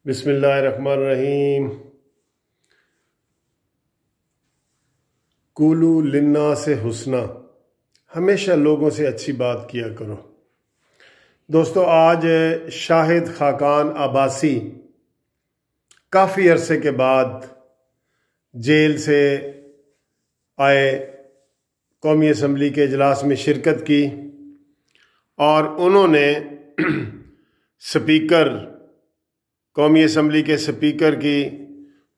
بسم اللہ الرحمن الرحیم۔ قولوا للناس حسنا، ہمیشہ لوگوں سے اچھی بات کیا کرو۔ دوستو، آج شاہد خاقان عباسی کافی عرصے کے بعد جیل سے آئے، قومی اسمبلی کے اجلاس میں شرکت کی اور انہوں نے قومی اسمبلی کے سپیکر کی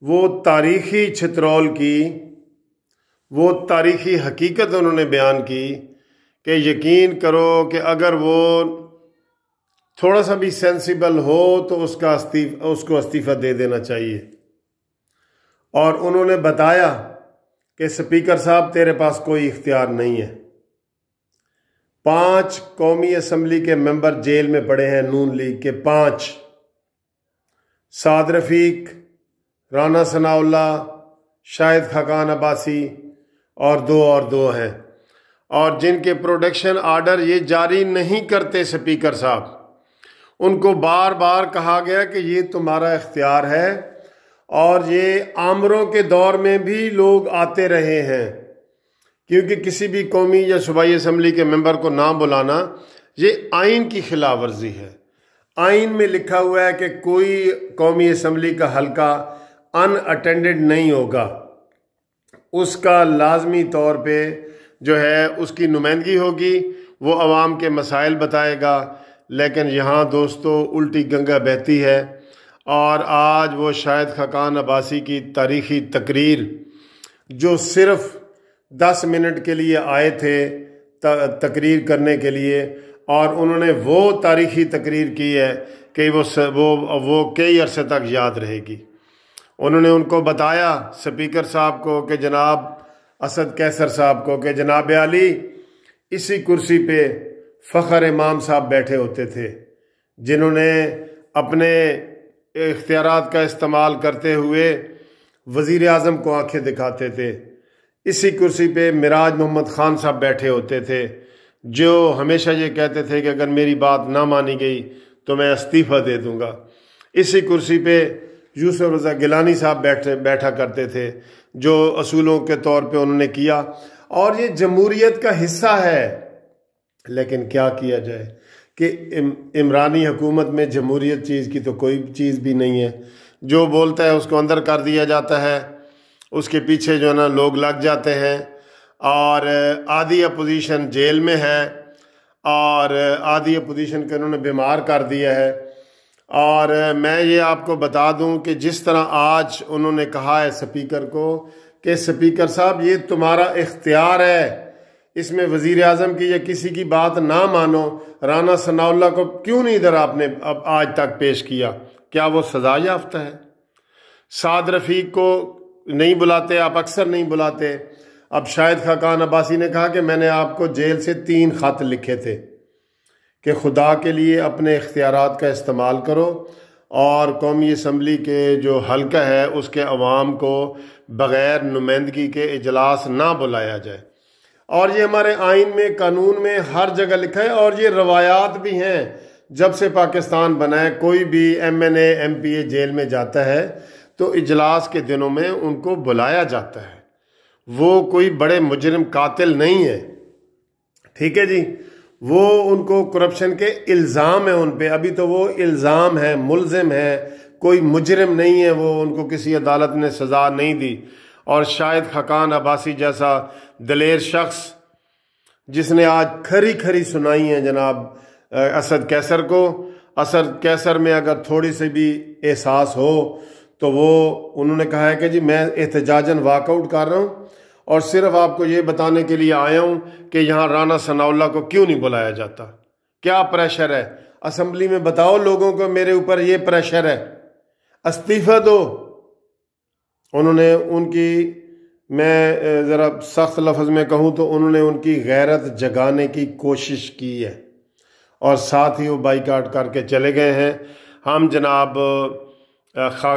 وہ تاریخی چھترول کی، وہ تاریخی حقیقت انہوں نے بیان کی کہ یقین کرو کہ اگر وہ تھوڑا سا بھی سینسیبل ہو تو اس کو استعفیٰ دے دینا چاہیے۔ اور انہوں نے بتایا کہ سپیکر صاحب تیرے پاس کوئی اختیار نہیں ہے۔ 5 قومی اسمبلی کے ممبر جیل میں پڑے ہیں، نون لیگ کے 5، سعد رفیق، رانا ثناء اللہ، شاہد خاقان عباسی اور دو ہیں، اور جن کے پروڈکشن آرڈر یہ جاری نہیں کرتے سپیکر صاحب۔ ان کو بار بار کہا گیا کہ یہ تمہارا اختیار ہے، اور یہ آمروں کے دور میں بھی لوگ آتے رہے ہیں، کیونکہ کسی بھی قومی یا صوبائی اسمبلی کے ممبر کو نہ بلانا یہ آئین کی خلاف ورزی ہے۔ آئین میں لکھا ہوا ہے کہ کوئی قومی اسمبلی کا حلقہ ان اٹینڈڈ نہیں ہوگا، اس کا لازمی طور پہ جو ہے اس کی نمائندگی ہوگی، وہ عوام کے مسائل بتائے گا۔ لیکن یہاں دوستو الٹی گنگا بہتی ہے، اور آج وہ شاہد خاقان عباسی کی تاریخی تقریر، جو صرف 10 منٹ کے لیے آئے تھے تقریر کرنے کے لیے، اور انہوں نے وہ تاریخی تقریر کی ہے کہ وہ کئی عرصے تک یاد رہے گی۔ انہوں نے ان کو بتایا، سپیکر صاحب کو، کہ جناب اسد کیسر صاحب کو، کہ جناب علی اسی کرسی پہ فخر امام صاحب بیٹھے ہوتے تھے، جنہوں نے اپنے اختیارات کا استعمال کرتے ہوئے وزیر اعظم کو آنکھیں دکھاتے تھے۔ اسی کرسی پہ معراج محمد خان صاحب بیٹھے ہوتے تھے، جو ہمیشہ یہ کہتے تھے کہ اگر میری بات نہ مانی گئی تو میں استعفیٰ دے دوں گا۔ اسی کرسی پہ یوسف رضا گیلانی صاحب بیٹھا کرتے تھے، جو اصولوں کے طور پہ انہوں نے کیا، اور یہ جمہوریت کا حصہ ہے۔ لیکن کیا کیا جائے کہ عمرانی حکومت میں جمہوریت چیز کی تو کوئی چیز بھی نہیں ہے، جو بولتا ہے اس کو اندر کر دیا جاتا ہے، اس کے پیچھے جو ہے نا لوگ لگ جاتے ہیں، اور آدھی اپوزیشن جیل میں ہے، اور آدھی اپوزیشن کو انہوں نے بیمار کر دیا ہے۔ اور میں یہ آپ کو بتا دوں کہ جس طرح آج انہوں نے کہا ہے سپیکر کو کہ سپیکر صاحب یہ تمہارا اختیار ہے، اس میں وزیر اعظم کی یا کسی کی بات نہ مانو۔ رانا ثناء اللہ کو کیوں نہیں ادھر آپ نے اب آج تک پیش کیا؟ کیا وہ سزا یافتہ ہے؟ سعد رفیق کو نہیں بلاتے آپ، اکثر نہیں بلاتے۔ اب شاہد خاقان عباسی نے کہا کہ میں نے آپ کو جیل سے 3 خط لکھے تھے کہ خدا کے لیے اپنے اختیارات کا استعمال کرو، اور قومی اسمبلی کے جو حلقہ ہے اس کے عوام کو بغیر نمائندگی کے اجلاس نہ بلایا جائے۔ اور یہ ہمارے آئین میں، قانون میں ہر جگہ لکھا ہے، اور یہ روایات بھی ہیں۔ جب سے پاکستان بنا ہے، کوئی بھی MNA MPA جیل میں جاتا ہے تو اجلاس کے دنوں میں ان کو بلایا جاتا ہے۔ وہ کوئی بڑے مجرم قاتل نہیں ہے، ٹھیک ہے جی۔ وہ ان کو کرپشن کے الزام ہیں ان پہ، ابھی تو وہ الزام ہے، ملزم ہے، کوئی مجرم نہیں ہے وہ، ان کو کسی عدالت نے سزا نہیں دی۔ اور شاہد خاقان عباسی جیسا دلیر شخص، جس نے آج کھری سنائی ہیں جناب اسد کیسر کو، اسد کیسر میں اگر تھوڑی سی بھی احساس ہو تو وہ انہوں نے کہا ہے کہ جی میں احتجاجاً واک آؤٹ کر رہا ہوں، اور صرف آپ کو یہ بتانے کے لیے آیا ہوں کہ یہاں رانا ثناء اللہ کو کیوں نہیں بلایا جاتا، کیا پریشر ہے اسمبلی میں، بتاؤ لوگوں کو میرے اوپر یہ پریشر ہے، استعفیٰ دو۔ انہوں نے ان کی، میں ذرا سخت لفظ میں کہوں تو انہوں نے ان کی غیرت جگانے کی کوشش کی ہے، اور ساتھ ہی وہ بائیکاٹ کر کے چلے گئے ہیں۔ ہم جناب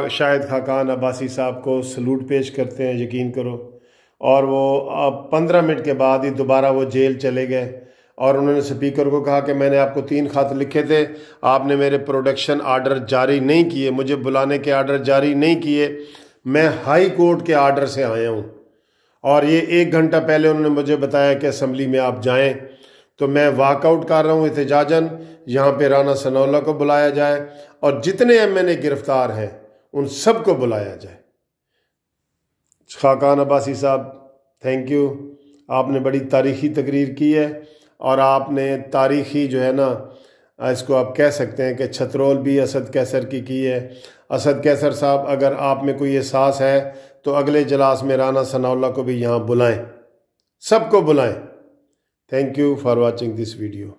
شاہد خاقان عباسی صاحب کو سلوٹ پیش کرتے ہیں، یقین کرو۔ اور وہ 15 منٹ کے بعد ہی دوبارہ وہ جیل چلے گئے، اور انہوں نے سپیکر کو کہا کہ میں نے آپ کو 3 خط لکھے تھے، آپ نے میرے پروڈکشن آرڈر جاری نہیں کیے، مجھے بلانے کے آرڈر جاری نہیں کیے، میں ہائی کورٹ کے آرڈر سے آیا ہوں، اور یہ 1 گھنٹہ پہلے انہوں نے مجھے بتایا کہ اسمبلی میں آپ جائیں، تو میں واک آؤٹ کر رہا ہوں احتجاجاً، یہاں پہ رانا ثناء اللہ کو بلایا جائے اور جتنے MNA گرفتار ہیں ان سب کو بلایا جائے۔ خاقان عباسی صاحب، تھینک یو، آپ نے بڑی تاریخی تقریر کی ہے، اور آپ نے تاریخی جو ہے نا اس کو آپ کہہ سکتے ہیں کہ چھترول بھی اسد کیسر کی ہے۔ اسد کیسر صاحب، اگر آپ میں کوئی احساس ہے تو اگلے اجلاس میں رانا ثناء اللہ کو بھی یہاں بلائیں، سب کو بلائیں۔ Thank you for watching this video.